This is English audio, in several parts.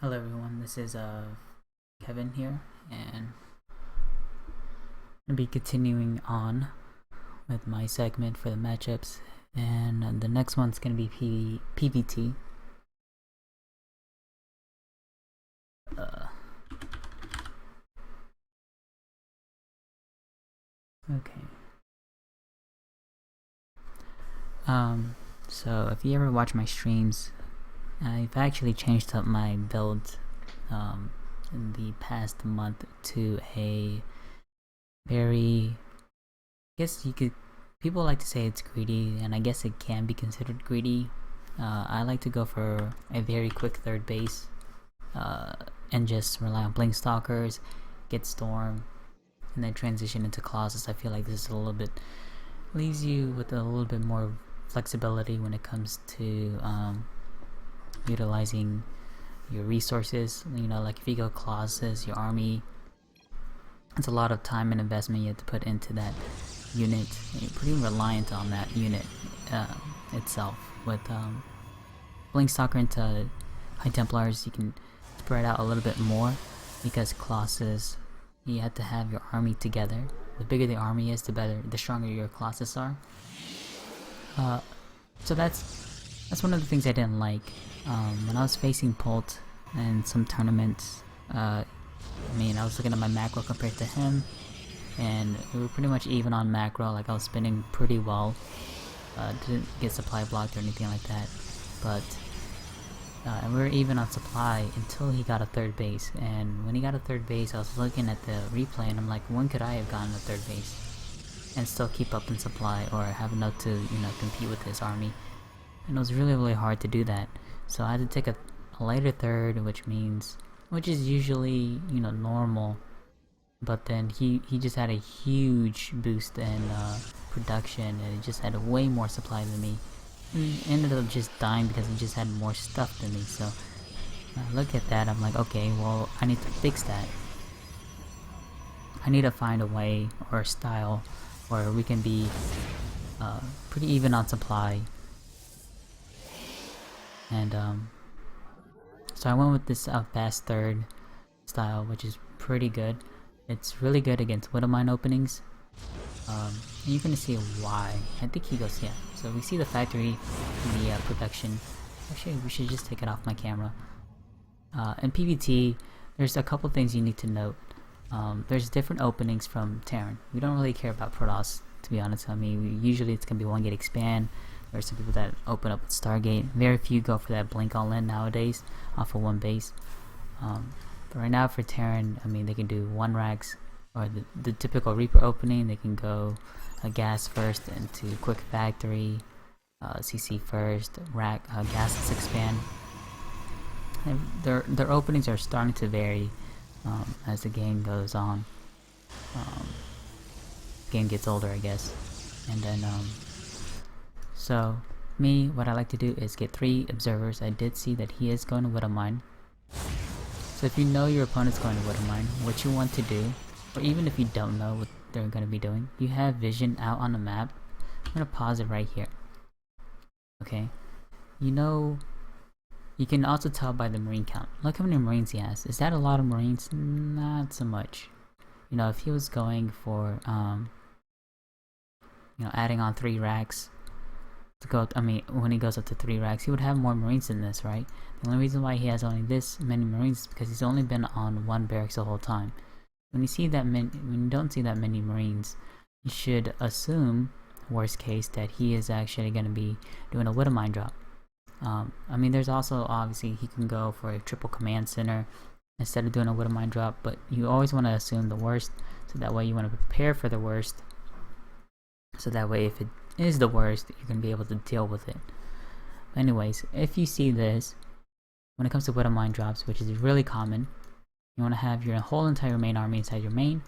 Hello everyone, this is Kevin here, and I'll be continuing on with my segment for the matchups, and the next one's gonna be PvT. Okay. So if you ever watch my streams, I've actually changed up my build in the past month to a very, I guess you could, people like to say it's greedy, and I guess it can be considered greedy. I like to go for a very quick third base and just rely on blink stalkers, get storm, and then transition into Colossus. I feel like this is a little bit, leaves you with a little bit more flexibility when it comes to utilizing your resources. You know, like if you go Colossus, your army, it's a lot of time and investment you have to put into that unit. You're pretty reliant on that unit itself. With Blink Stalker into High Templars, you can spread out a little bit more, because Colossus, you have to have your army together. The bigger the army is, the stronger your Colossus are. So that's one of the things I didn't like. When I was facing Pult in some tournaments, I was looking at my macro compared to him, and we were pretty much even on macro. Like, I was spinning pretty well. Didn't get supply blocked or anything like that, but and we were even on supply until he got a third base. And when he got a third base, I was looking at the replay and I'm like, when could I have gotten a third base and still keep up in supply or have enough to, compete with his army? And it was really hard to do that. So I had to take a later third, which is usually, normal. But then he just had a huge boost in production, and he just had way more supply than me. He ended up just dying because he just had more stuff than me. So I look at that, I'm like, okay, well, I need to fix that. I need to find a way or a style where we can be pretty even on supply. And so I went with this fast third style, which is pretty good. It's really good against Widowmine openings. And you're gonna see why. I think he goes, yeah. So we see the factory in the production. Actually, we should just take it off my camera. In PvT, there's a couple things you need to note. There's different openings from Terran. We don't really care about Protoss, to be honest. Usually it's gonna be 1 gate expand. There's some people that open up with Stargate. Very few go for that blink all in nowadays off of 1 base. But right now for Terran, they can do 1 racks, or the typical Reaper opening. They can go gas first into quick factory, CC first, rack, gas expand. And their openings are starting to vary as the game goes on. Game gets older, I guess. And then so me, what I like to do is get 3 observers. I did see that he is going to Widowmine. So if you know your opponent's going to Widowmine, what you want to do, or even if you don't know what they're going to be doing, you have vision out on the map. I'm going to pause it right here. Okay. You can also tell by the marine count. Look how many marines he has. Is that a lot of marines? Not so much. If he was going for, adding on 3 racks to go, when he goes up to 3 racks, he would have more marines than this, right? The only reason why he has only this many marines is because he's only been on 1 barracks the whole time. When you don't see that many marines, you should assume, worst case, that he is actually going to be doing a Widowmine drop. There's also, obviously, he can go for a triple command center instead of doing a Widowmine drop, but you always want to assume the worst, so that way you want to prepare for the worst, so that way if it is the worst, you're going to be able to deal with it. Anyways, if you see this, when it comes to Widowmine drops, which is really common, you want to have your whole entire main army inside your main,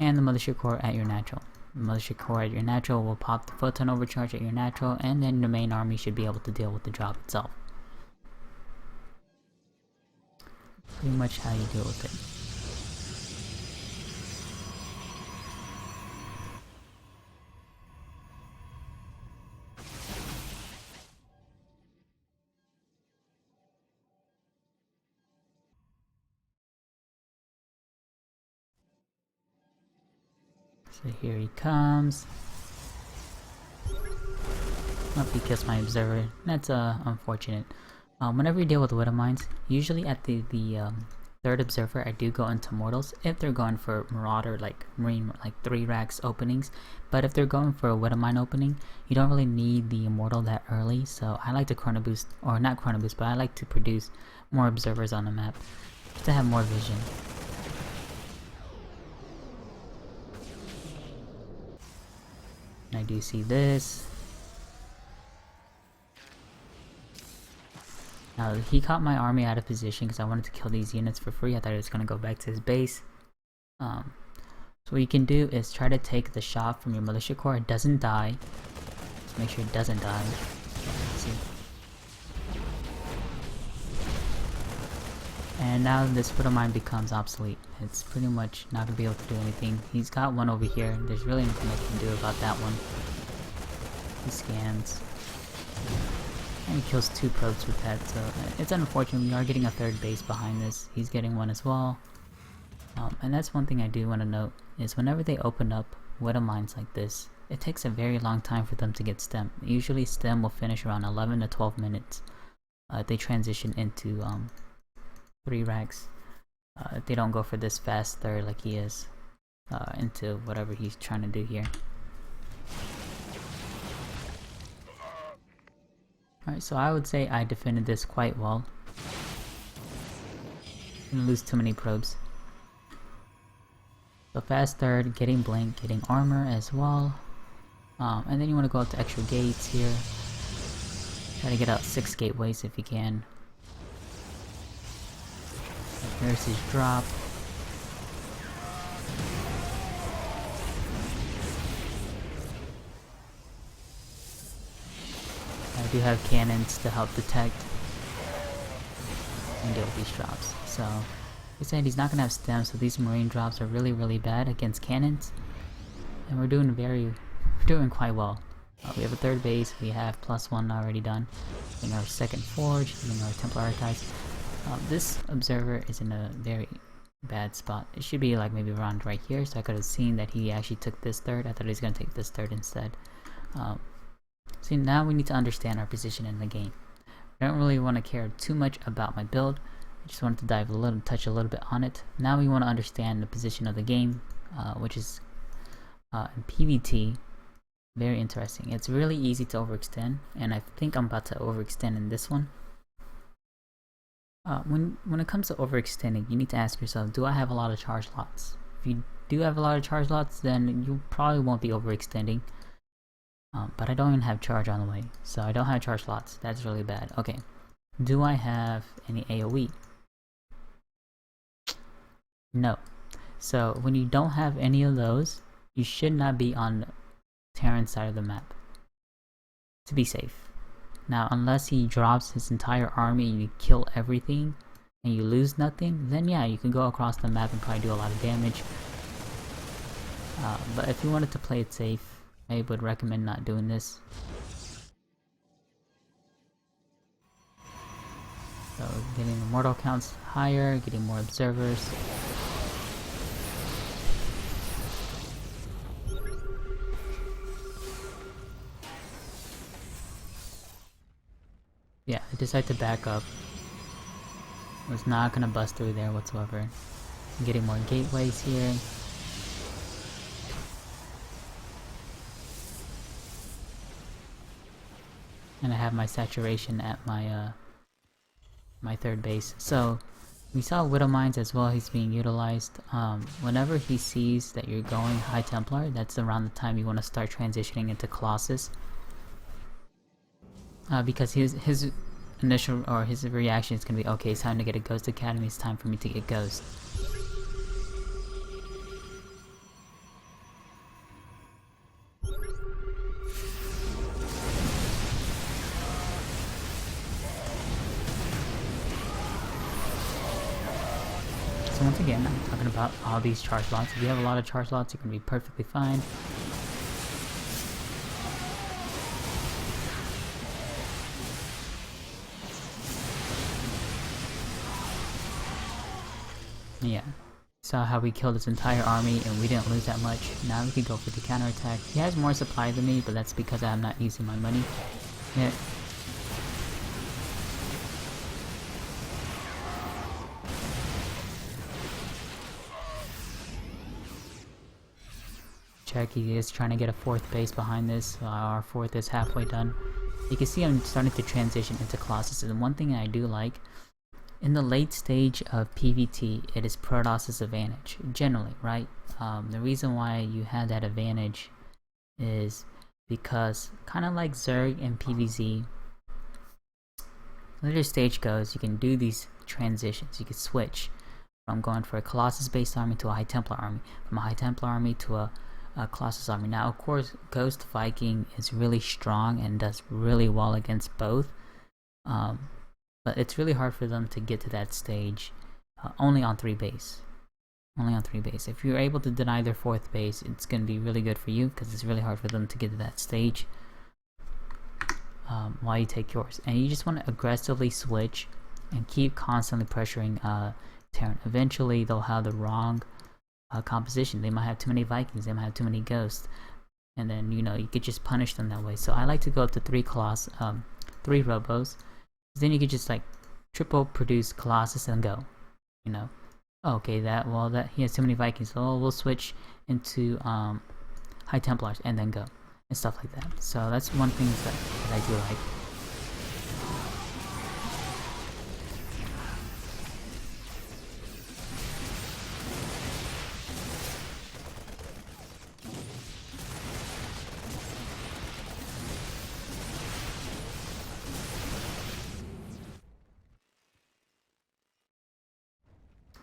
and the Mothership Core at your natural. The Mothership Core at your natural will pop the Photon Overcharge at your natural, and then the main army should be able to deal with the drop itself. Pretty much how you deal with it. So here he comes. Oh, he kills my observer. That's unfortunate. Whenever you deal with Widow Mines, usually at the third observer, I do go into mortals if they're going for marauder, like marine, like 3 racks openings. But if they're going for a Widow Mine opening, you don't really need the immortal that early. So I like to chrono boost, or not chrono boost, but I like to produce more observers on the map just to have more vision. And I do see this. Now he caught my army out of position because I wanted to kill these units for free. I thought it was gonna go back to his base. So what you can do is try to take the shot from your militia corps. It doesn't die. Just make sure it doesn't die. Let's see. And now this Widow Mine becomes obsolete. It's pretty much not gonna be able to do anything. He's got one over here. There's really nothing I can do about that one. He scans. And he kills 2 probes with that, so it's unfortunate. We are getting a 3rd base behind this. He's getting one as well. And that's one thing I do want to note, is whenever they open up Widow Mines like this, it takes a very long time for them to get stem. Usually stem will finish around 11 to 12 minutes. If they transition into 3 racks. If they don't go for this fast 3rd like he is, into whatever he's trying to do here. Alright, so I would say I defended this quite well. Didn't lose too many probes. So fast 3rd, getting blink, getting armor as well. And then you want to go up to extra gates here. Try to get out 6 gateways if you can. Here's his drop. I do have cannons to help detect and deal with these drops. So, like I said, he's not gonna have stems, so these marine drops are really bad against cannons. And we're doing quite well. We have a 3rd base, we have +1 already done. Getting our 2nd forge, getting our Templar Archives. This observer is in a very bad spot. It should be like maybe around right here, so I could have seen that he actually took this 3rd. I thought he was gonna take this 3rd instead. See, now we need to understand our position in the game. I don't really want to care too much about my build. I just wanted to touch a little bit on it. Now we want to understand the position of the game, which is in PvT. Very interesting. It's really easy to overextend, and I think I'm about to overextend in this one. When it comes to overextending, you need to ask yourself, do I have a lot of charge lots? If you do have a lot of charge lots, then you probably won't be overextending. But I don't even have charge on the way, so I don't have charge lots. That's really bad. Okay, do I have any AoE? No. So when you don't have any of those, you should not be on Terran's side of the map, to be safe. Now, unless he drops his entire army and you kill everything and you lose nothing, then yeah, you can go across the map and probably do a lot of damage. But if you wanted to play it safe, I would recommend not doing this. So getting the mortal counts higher, getting more observers. Yeah, I decided to back up. I was not gonna bust through there whatsoever. I'm getting more gateways here. And I have my saturation at my my 3rd base. So we saw Widow Mines as well. He's being utilized. Whenever he sees that you're going High Templar, that's around the time you want to start transitioning into Colossus. Because his initial or his reaction is gonna be, okay, it's time to get a Ghost Academy. It's time for me to get Ghost. So once again, I'm talking about all these charge lots. If you have a lot of charge lots, you're gonna be perfectly fine. Yeah. Saw how we killed his entire army and we didn't lose that much. Now we can go for the counterattack. He has more supply than me, but that's because I'm not using my money. Yeah. Check, he is trying to get a 4th base behind this. Our 4th is halfway done. You can see I'm starting to transition into Colossus, and one thing I do like, in the late stage of PvT, it is Protoss's advantage, generally, right? The reason why you have that advantage is because, kind of like Zerg and PvZ, later stage goes, you can do these transitions. You can switch from going for a Colossus-based army to a High Templar army, from a High Templar army to a Colossus army. Now, of course, Ghost Viking is really strong and does really well against both. But it's really hard for them to get to that stage only on 3 base. Only on 3 base. If you're able to deny their 4th base, it's going to be really good for you because it's really hard for them to get to that stage while you take yours. And you just want to aggressively switch and keep constantly pressuring Terran. Eventually, they'll have the wrong composition. They might have too many Vikings, they might have too many Ghosts. And then, you know, you could just punish them that way. So I like to go up to 3 Robos. Then you could just like triple produce Colossus and go, you know. Oh, okay, that he has too many Vikings, so we'll switch into High Templars and then go and stuff like that. So that's one thing that I do like.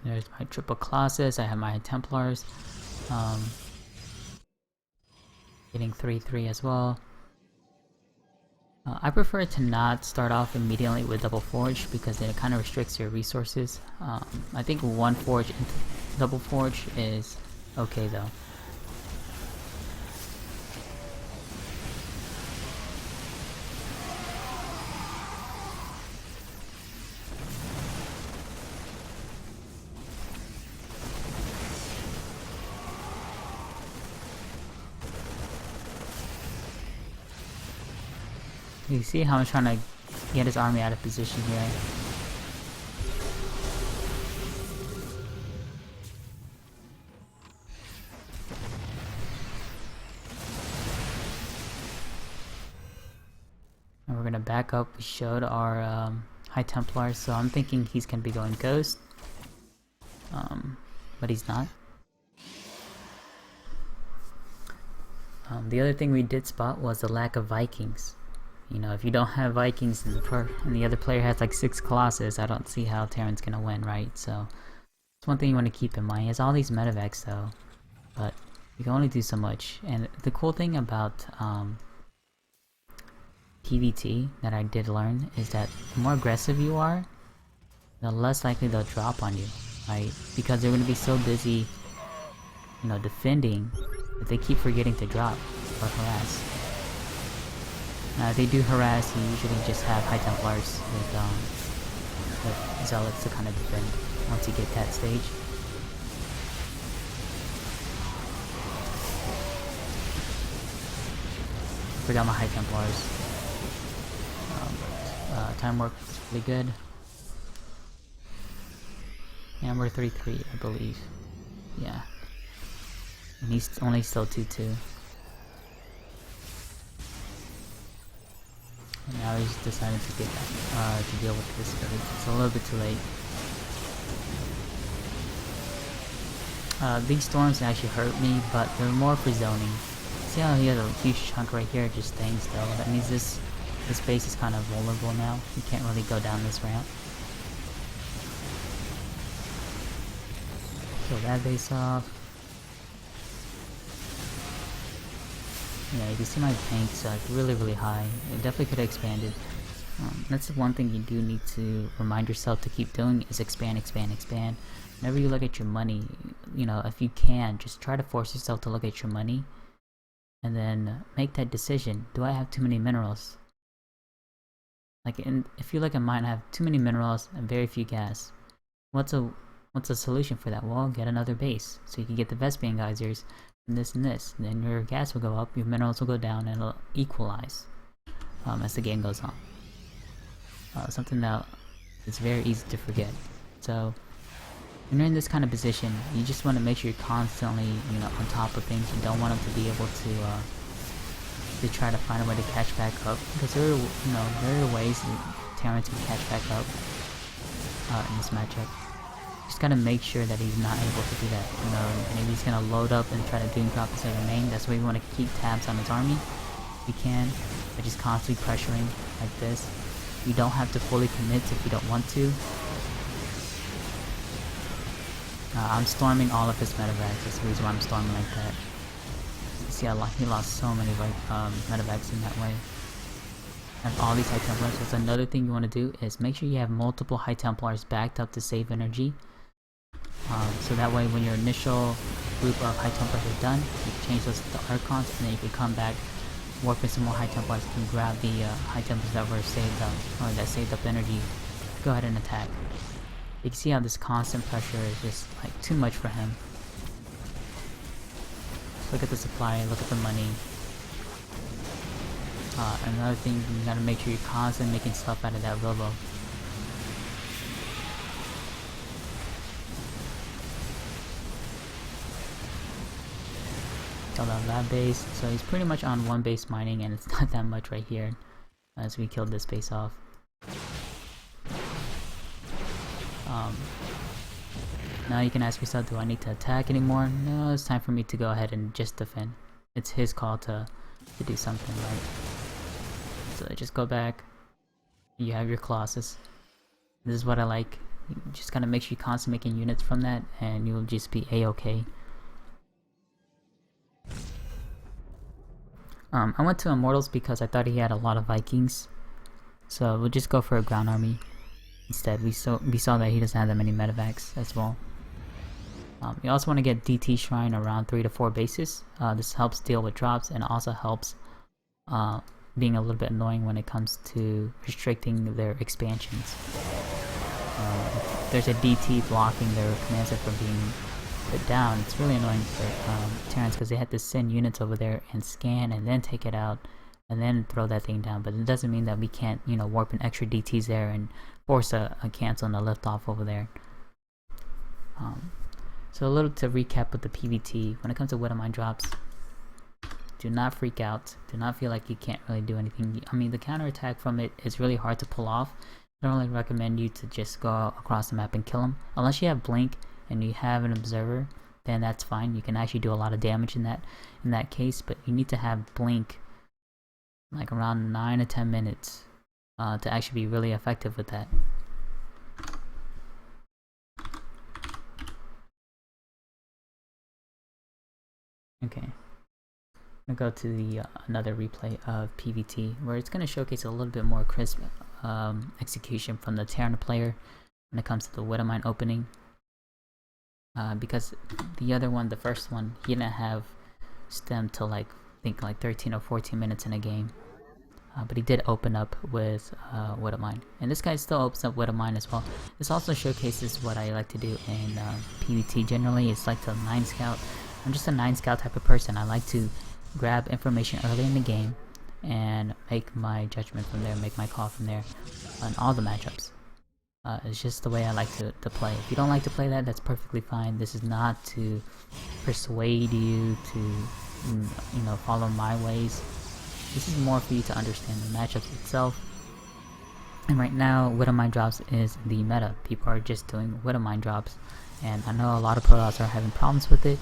There's my triple Colossus, I have my Templars, getting 3-3 as well. I prefer to not start off immediately with double forge because it kind of restricts your resources. I think 1 forge into double forge is okay though. You see how I'm trying to get his army out of position here. And we're gonna back up. We showed our High Templars, so I'm thinking he's gonna be going Ghost. But he's not. The other thing we did spot was the lack of Vikings. You know, if you don't have Vikings and the other player has like 6 Colossus, I don't see how Terran's gonna win, right? So, it's one thing you want to keep in mind. He has all these medevacs though, but you can only do so much. And the cool thing about PvT that I did learn is that the more aggressive you are, the less likely they'll drop on you, right? Because they're gonna be so busy, you know, defending that they keep forgetting to drop or harass. If they do harass, you usually just have High Templars with Zealots to kind of defend once you get that stage. Forgot my High Templars. Time work is pretty good. Yeah, we're 3-3, I believe. Yeah. And he's only still 2-2. And now he's decided to get to deal with this village. It's a little bit too late. These storms actually hurt me, but they're more for zoning. See how he has a huge chunk right here just staying still? That means this base is kind of vulnerable now. You can't really go down this ramp. Kill that base off. Yeah, you can see my tanks like really high. It definitely could have expanded. That's the one thing you do need to remind yourself to keep doing is expand. Whenever you look at your money, you know, if you can, just try to force yourself to look at your money and then make that decision. Do I have too many minerals? Like, if you look at mine, I have too many minerals and very few gas. What's a What's the solution for that? Well, get another base. So you can get the Vespian geysers, and this and this. And then your gas will go up, your minerals will go down, and it'll equalize as the game goes on. Something that is very easy to forget. So when you're in this kind of position, you just want to make sure you're constantly, on top of things. You don't want them to be able to try to find a way to catch back up, because there are ways that Terrence can catch back up in this matchup. Just gotta make sure that he's not able to do that. Maybe he's gonna load up and try to doom drop instead of main. That's why we want to keep tabs on his army if we can, by just constantly pressuring like this. You don't have to fully commit if you don't want to. I'm storming all of his medevacs. That's the reason why I'm storming like that. You see, he lost so many medevacs in that way. And all these High Templars. So another thing you want to do is make sure you have multiple High Templars backed up to save energy. So that way when your initial group of High Templars are done, you can change those to Archons, and then you can come back, warp in some more High Templars, and grab the High Templars that were saved up, or that saved up energy. Go ahead and attack. You can see how this constant pressure is just like too much for him. Look at the supply, look at the money. Another thing, you gotta make sure you're constantly making stuff out of that robo. Killed out that base, so he's pretty much on one base mining, and it's not that much right here as we killed this base off. Now you can ask yourself, do I need to attack anymore? No, it's time for me to go ahead and just defend. It's his call to do something, right? So just go back. You have your Colossus. This is what I like. You just gotta make sure you're constantly making units from that, and you'll just be a-okay. I went to Immortals because I thought he had a lot of Vikings. So we'll just go for a ground army. Instead, we saw that he doesn't have that many medevacs as well. You also want to get DT Shrine around 3 to 4 bases. This helps deal with drops, and also helps being a little bit annoying when it comes to restricting their expansions. If there's a DT blocking their command set from being put down, it's really annoying for Terrence, because they have to send units over there and scan and then take it out and then throw that thing down. But it doesn't mean that we can't, warp in extra DTs there and force a cancel and a lift off over there. So a little to recap with the PvT, when it comes to Widowmine drops, do not freak out. Do not feel like you can't really do anything. I mean, the counterattack from it is really hard to pull off. I don't really recommend you to just go across the map and kill him. Unless you have Blink and you have an Observer, then that's fine. You can actually do a lot of damage in that case, but you need to have Blink like around 9 to 10 minutes to actually be really effective with that. Okay, I'm gonna go to the another replay of PvT, where it's gonna showcase a little bit more crisp execution from the Terran player when it comes to the Widowmine opening. Because the other one, the first one, he didn't have stem till I think like 13 or 14 minutes in a game. But he did open up with Widowmine, and this guy still opens up Widowmine as well. This also showcases what I like to do in PvT generally. It's like the 9 scout. I'm just a 9 scout type of person. I like to grab information early in the game and make my judgment from there, make my call from there on all the matchups. It's just the way I like to play. If you don't like to play that, that's perfectly fine. This is not to persuade you to follow my ways. This is more for you to understand the matchups itself. And right now, Widowmine drops is the meta. People are just doing Widowmine drops, and I know a lot of pros are having problems with it.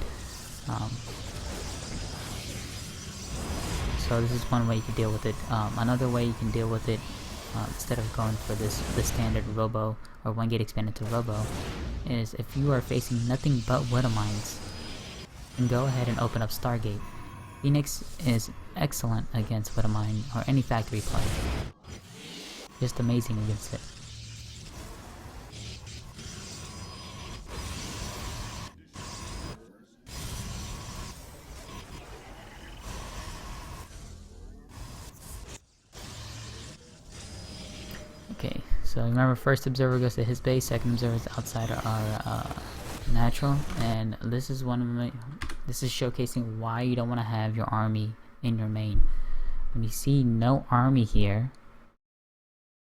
So this is one way you can deal with it. Another way you can deal with it, instead of going for the standard Robo or 1 gate expanded to Robo, is if you are facing nothing but Widowmines, then go ahead and open up Stargate. Phoenix is excellent against Widowmine or any factory play. Just amazing against it. Okay, So remember, first observer goes to his base, second observer is outside our natural, and this is this is showcasing why you don't want to have your army in your main. When you see no army here,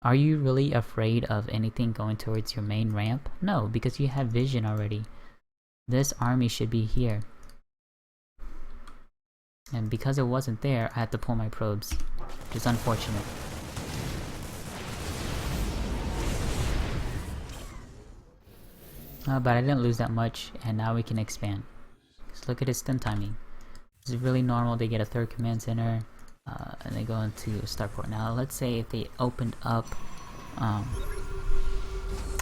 are you really afraid of anything going towards your main ramp? No, because you have vision already. This army should be here. And because it wasn't there, I had to pull my probes, which is unfortunate. But I didn't lose that much, and now we can expand. Just look at his stun timing. It's really normal. They get a third command center, and they go into starport. Now, let's say if they opened up,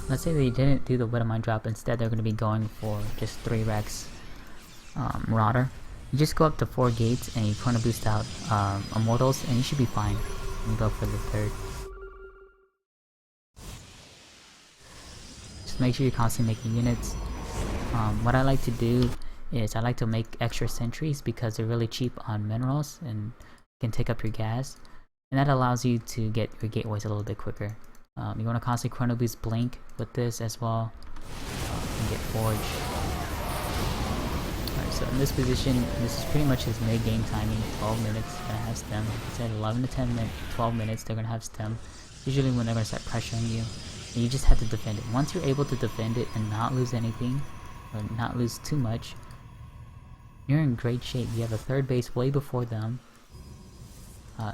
let's say they didn't do the Widowmine drop. Instead, they're going to be going for just 3 Rex Marauder. You just go up to 4 gates, and you chrono boost out Immortals, and you should be fine. And go for the third. Just make sure you're constantly making units. What I like to do is I like to make extra sentries because they're really cheap on minerals and can take up your gas, and that allows you to get your gateways a little bit quicker. You want to constantly chrono boost blink with this as well, and get forge. Alright, so in this position, this is pretty much his mid game timing. 12 minutes, gonna have stem. Like I said, 11 to 10 minutes, 12 minutes, they're gonna have stem. Usually when they're gonna start pressuring you. And you just have to defend it. Once you're able to defend it and not lose anything, or not lose too much, you're in great shape. You have a third base way before them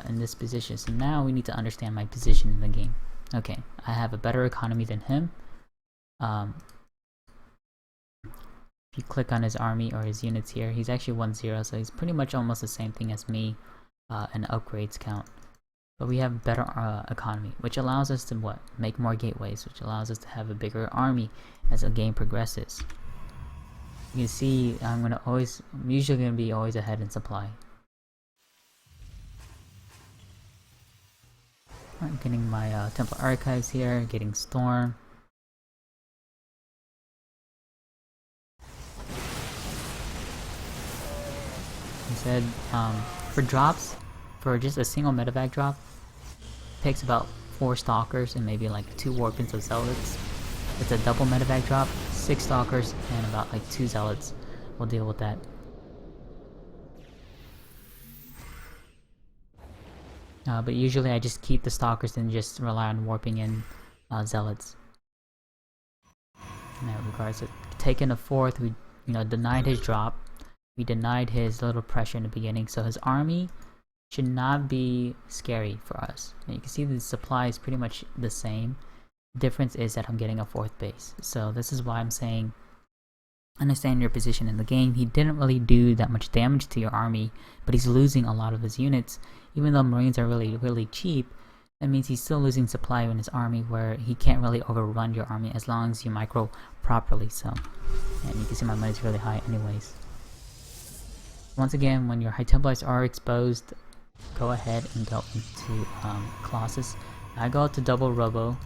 in this position. So now we need to understand my position in the game. Okay, I have a better economy than him. If you click on his army or his units here, he's actually 1-0, so he's pretty much almost the same thing as me in upgrades count. But we have better economy, which allows us to what? Make more gateways, which allows us to have a bigger army as the game progresses. You can see I'm usually gonna be always ahead in supply. I'm getting my Templar Archives here, getting Storm. He said for drops, for just a single medevac drop, takes about 4 Stalkers and maybe like 2 Warpins of Zealots. It's a double medevac drop, 6 Stalkers and about like 2 Zealots. We'll deal with that. But usually I just keep the Stalkers and just rely on warping in Zealots. In that regards, so taking a 4th, we denied his drop. We denied his little pressure in the beginning, so his army should not be scary for us. And you can see the supply is pretty much the same. The difference is that I'm getting a 4th base. So this is why I'm saying, understand your position in the game. He didn't really do that much damage to your army, but he's losing a lot of his units. Even though Marines are really cheap, that means he's still losing supply in his army, where he can't really overrun your army as long as you micro properly. So, and you can see my money's really high anyways. Once again, when your High Templars are exposed, go ahead and go into Colossus. I go to double Robo.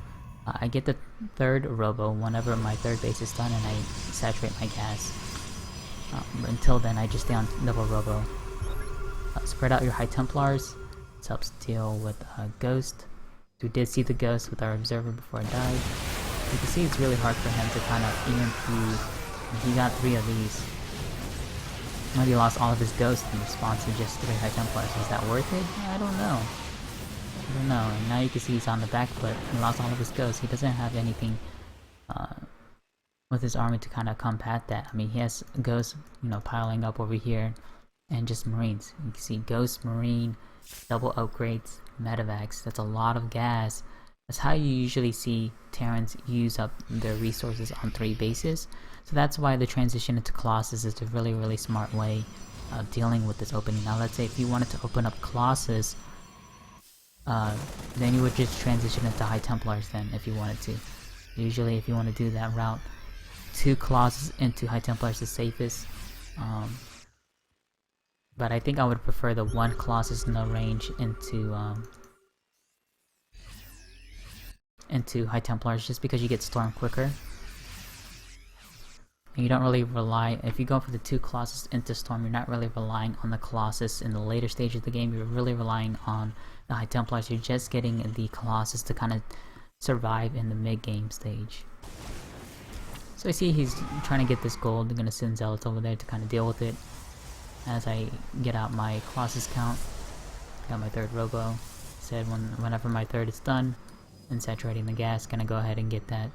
I get the 3rd Robo whenever my 3rd base is done, and I saturate my gas. Until then, I just stay on double Robo. Spread out your High Templars. This helps deal with Ghost. We did see the Ghost with our Observer before I died. You can see it's really hard for him to kind of even through. He got 3 of these. Maybe he lost all of his Ghosts in response to just 3 High Templars. Was that worth it? I don't know. And now you can see he's on the back foot. He lost all of his Ghosts. He doesn't have anything with his army to kind of combat that. I mean, he has Ghosts, piling up over here, and just Marines. You can see Ghost, Marine, double upgrades, medevacs. That's a lot of gas. That's how you usually see Terrans use up their resources on 3 bases. So that's why the transition into Colossus is a really smart way of dealing with this opening. Now let's say if you wanted to open up Colossus, then you would just transition into High Templars then, if you wanted to. Usually if you want to do that route, 2 Colossus into High Templars is safest. But I think I would prefer the 1 Colossus no range into High Templars, just because you get Storm quicker. And you don't really rely, if you go for the 2 Colossus into Storm, you're not really relying on the Colossus in the later stage of the game. You're really relying on the High Templars. You're just getting the Colossus to kind of survive in the mid-game stage. So I see he's trying to get this gold. I'm gonna send Zealots over there to kind of deal with it as I get out my Colossus count. Got my third Robo. Said whenever my third is done and saturating the gas, gonna go ahead and get that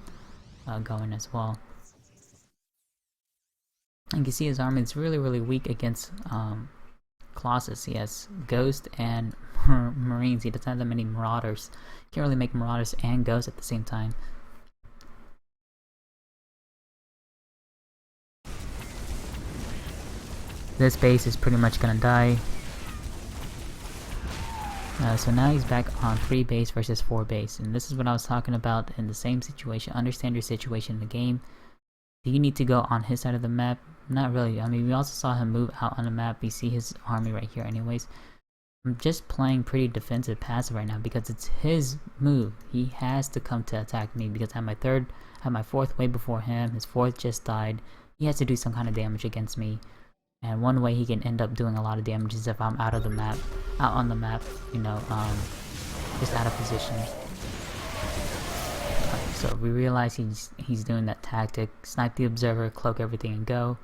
going as well. And you can see his army is really weak against Colossus. He has Ghost and Marines. He doesn't have that many Marauders. Can't really make Marauders and Ghost at the same time. This base is pretty much gonna die. So now he's back on 3 base versus 4 base, and this is what I was talking about in the same situation. Understand your situation in the game. Do you need to go on his side of the map? Not really. I mean, we also saw him move out on the map. We see his army right here anyways. I'm just playing pretty defensive passive right now because it's his move. He has to come to attack me because I had my 4th way before him. His 4th just died. He has to do some kind of damage against me. And one way he can end up doing a lot of damage is if I'm out on the map, you know, just out of position. So we realize he's doing that tactic: snipe the observer, cloak everything, and go.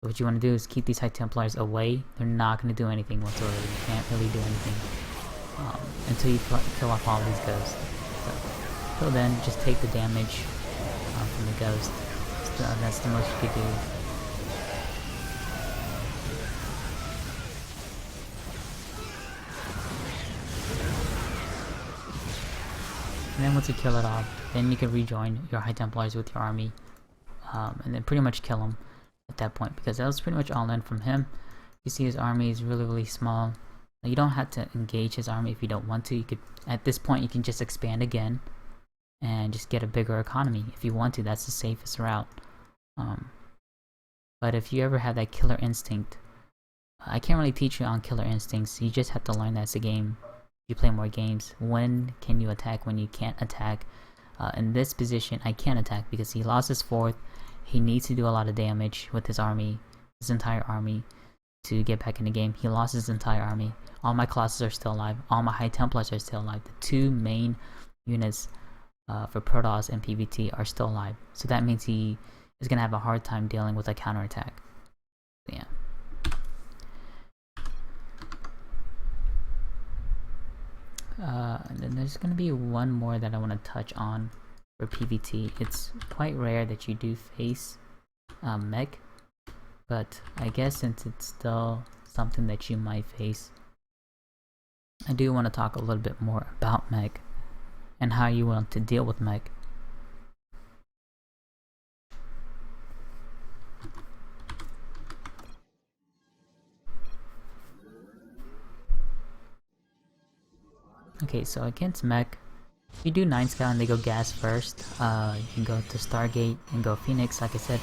So what you want to do is keep these High Templars away. They're not going to do anything whatsoever. You can't really do anything until you kill off all these ghosts. So till then, just take the damage from the ghost. That's the most you can do. And then once you kill it off, then you can rejoin your High Templars with your army, and then pretty much kill him at that point, because that was pretty much all in from him. You see his army is really small. Now, you don't have to engage his army if you don't want to. You could, at this point, you can just expand again and just get a bigger economy if you want to. That's the safest route. But if you ever have that killer instinct, I can't really teach you on killer instincts. You just have to learn that as a game. You play more games. When can you attack? When you can't attack? In this position, I can't attack because he lost his 4th. He needs to do a lot of damage with his army, his entire army, to get back in the game. He lost his entire army. All my Colossus are still alive. All my High Templars are still alive. The 2 main units for Protoss and PvT are still alive. So that means he is going to have a hard time dealing with a counterattack. Yeah. And then there's going to be one more that I want to touch on for PvT. It's quite rare that you do face mech, but I guess since it's still something that you might face, I do want to talk a little bit more about mech and how you want to deal with mech. Okay, so against mech, if you do 9 Scout and they go gas first, you can go to Stargate and go Phoenix. Like I said,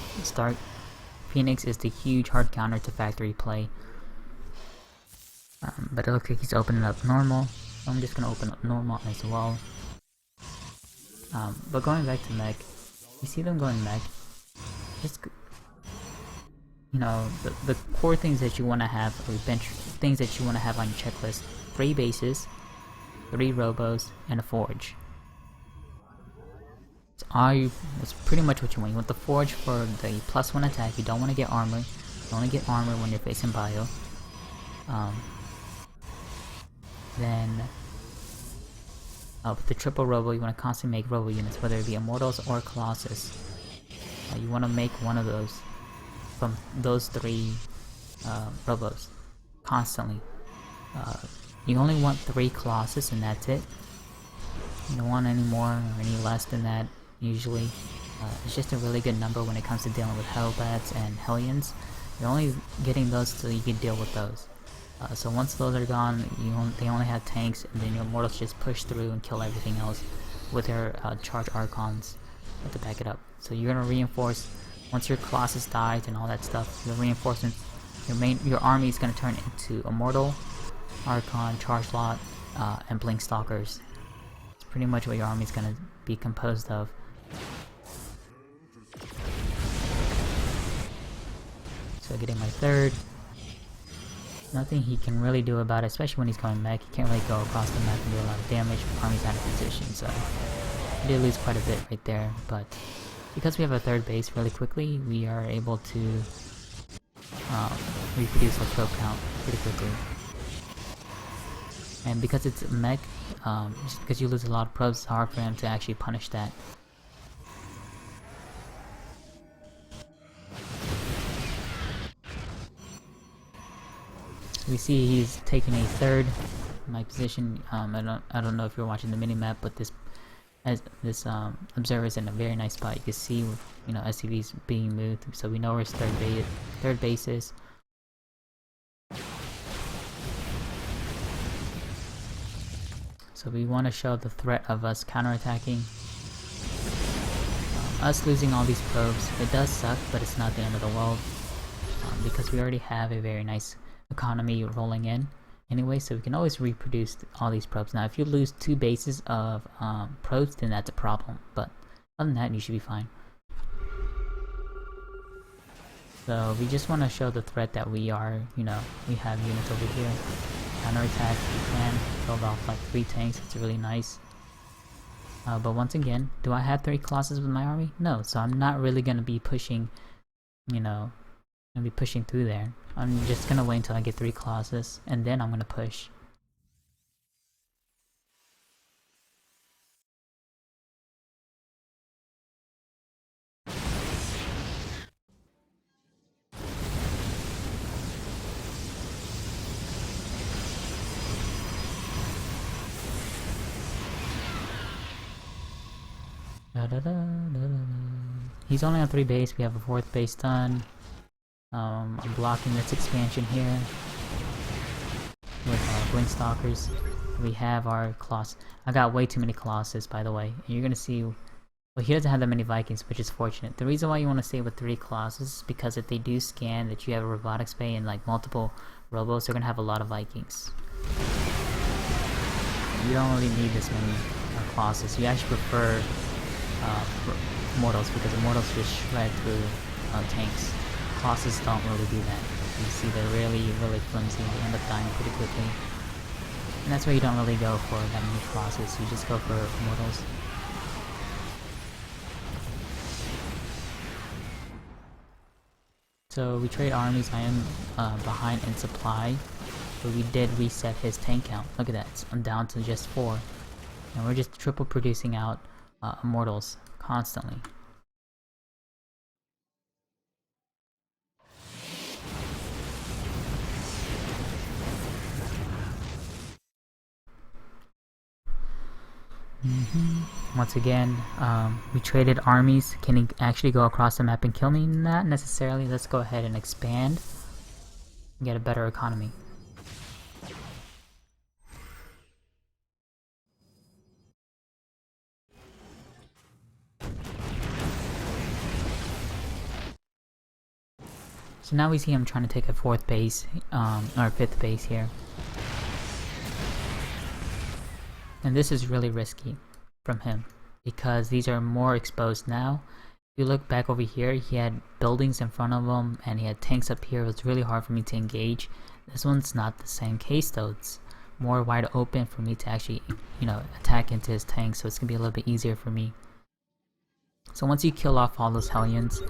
Phoenix is the huge hard counter to factory play. But it looks like he's opening up normal, so I'm just going to open up normal as well. But going back to mech, you see them going mech, just, you know, the core things that you want to have, or things that you want to have on your checklist: 3 bases, 3 robos, and a forge. That's pretty much what you want. You want the forge for the +1 attack. You don't want to get armor. You only get armor when you're facing bio. Then with the triple robo, you want to constantly make robo units, whether it be Immortals or Colossus. You want to make one of those from those 3 robos constantly. You only want 3 Colossus and that's it. You don't want any more or any less than that, usually. It's just a really good number when it comes to dealing with Hellbats and Hellions. You're only getting those so you can deal with those. So once those are gone, they only have tanks, and then your Immortals just push through and kill everything else with their charge Archons to back it up. So you're gonna reinforce, once your Colossus dies and all that stuff, your reinforcements, your army is gonna turn into Immortal, Archon, Charge Lot, and Blink Stalkers. It's pretty much what your army is gonna be composed of. So getting my 3rd. Nothing he can really do about it, especially when he's going mech. He can't really go across the map and do a lot of damage. My army's out of position, so We did lose quite a bit right there, but because we have a third base really quickly, we are able to reproduce our probe count pretty quickly. And because it's a mech, just because you lose a lot of probes, it's hard for him to actually punish that. We see he's taking a third. My position. I don't know if you're watching the mini map, but this observer is in a very nice spot. You can see, you know, SCVs being moved, so we know where his third base is. So we want to show the threat of us counterattacking. Us losing all these probes, it does suck, but it's not the end of the world. Because we already have a very nice economy rolling in anyway, so we can always reproduce all these probes. Now if you lose 2 bases of probes, then that's a problem, but other than that, you should be fine. So we just want to show the threat that we are, you know, we have units over here. Counterattack, we can build off like 3 tanks, it's really nice. But once again, do I have 3 Colossus with my army? No, so I'm not really going to be pushing, you know, gonna be pushing through there. I'm just gonna wait until I get 3 Colossus, and then I'm gonna push. He's only on 3 base, we have a 4th base done. I'm blocking this expansion here with Blink Stalkers. We have our Colossus. I got way too many Colossus, by the way. And you're gonna see, well, he doesn't have that many Vikings, which is fortunate. The reason why you want to stay with 3 Colossus is because if they do scan that you have a robotics bay and like multiple robos, they're gonna have a lot of Vikings. You don't really need this many Colossus. You actually prefer Mortals, because Mortals just shred through tanks. Colossus don't really do that. You see they're really flimsy, they end up dying pretty quickly. And that's why you don't really go for that many Colossus, you just go for Mortals. So we trade armies. I am behind in supply, but we did reset his tank count. Look at that, I'm down to just 4. And we're just triple producing out Immortals constantly. Once again, we traded armies. Can he actually go across the map and kill me? Not necessarily. Let's go ahead and expand and get a better economy. So now we see him trying to take a 4th base, or 5th base here. And this is really risky from him, because these are more exposed now. If you look back over here, he had buildings in front of him, and he had tanks up here. It was really hard for me to engage. This one's not the same case though. It's more wide open for me to actually, you know, attack into his tanks, so it's gonna be a little bit easier for me. So once you kill off all those Hellions,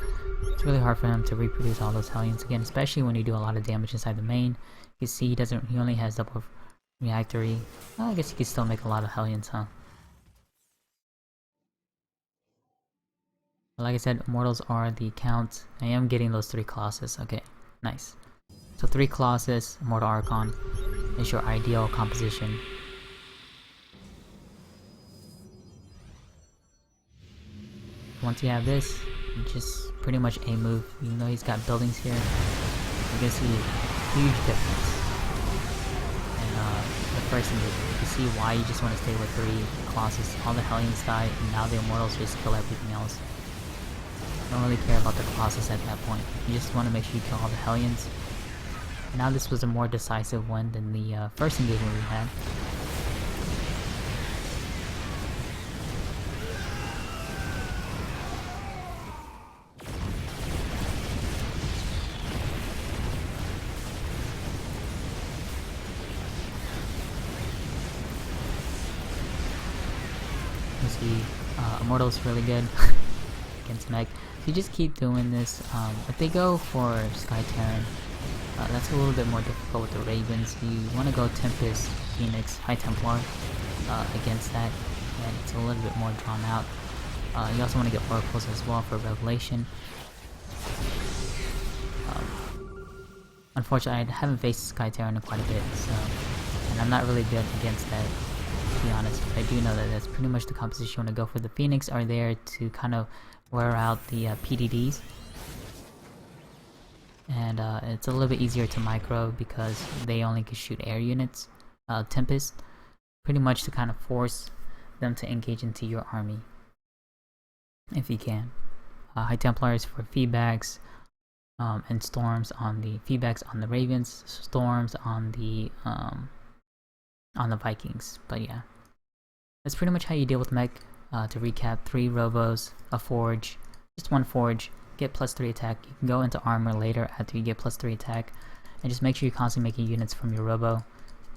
it's really hard for him to reproduce all those Hellions again, especially when you do a lot of damage inside the main. You see he only has double reactory. Well, I guess you could still make a lot of Hellions, huh? But like I said, Immortals are the count. I am getting those 3 Colossus. Okay, nice. So 3 Colossus, Immortal Archon is your ideal composition. Once you have this, just pretty much a move. Even though he's got buildings here, you can see a huge difference. The first thing you can see why you just want to stay with 3 Colossus. All the Hellions die, and now the Immortals just kill everything else. You don't really care about the Colossus at that point. You just want to make sure you kill all the Hellions. Now this was a more decisive one than the first engagement we had. You see, Immortal is really good against mech. So you just keep doing this. If they go for Sky Terran, that's a little bit more difficult with the Ravens. You want to go Tempest, Phoenix, High Templar against that, and it's a little bit more drawn out. You also want to get Oracles as well for Revelation. Unfortunately, I haven't faced Sky Terran in quite a bit, so, and I'm not really good against that, to be honest. But I do know that that's pretty much the composition you want to go for. The Phoenix are there to kind of wear out the PDDs, and it's a little bit easier to micro because they only can shoot air units. Tempest, pretty much to kind of force them to engage into your army, if you can. High Templars for feedbacks, and storms on the feedbacks on the Ravens, storms on the Vikings. But yeah, that's pretty much how you deal with mech. To recap, 3 robos, a forge, just 1 forge, get +3 attack. You can go into armor later after you get +3 attack, and just make sure you're constantly making units from your robo.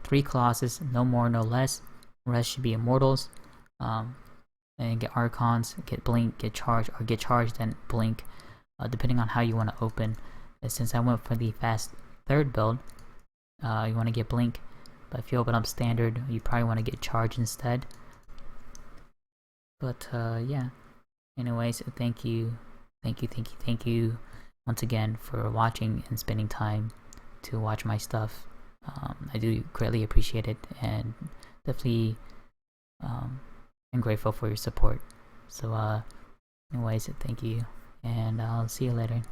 3 colossus, no more, no less. Rest should be immortals. And get archons, get blink, get charge, or get charged and blink, depending on how you want to open. Since I went for the fast 3rd build, you want to get blink, but if you open up standard, you probably want to get charge instead. But yeah, anyways, thank you once again for watching and spending time to watch my stuff. I do greatly appreciate it, and definitely I'm grateful for your support. So anyways, thank you, and I'll see you later.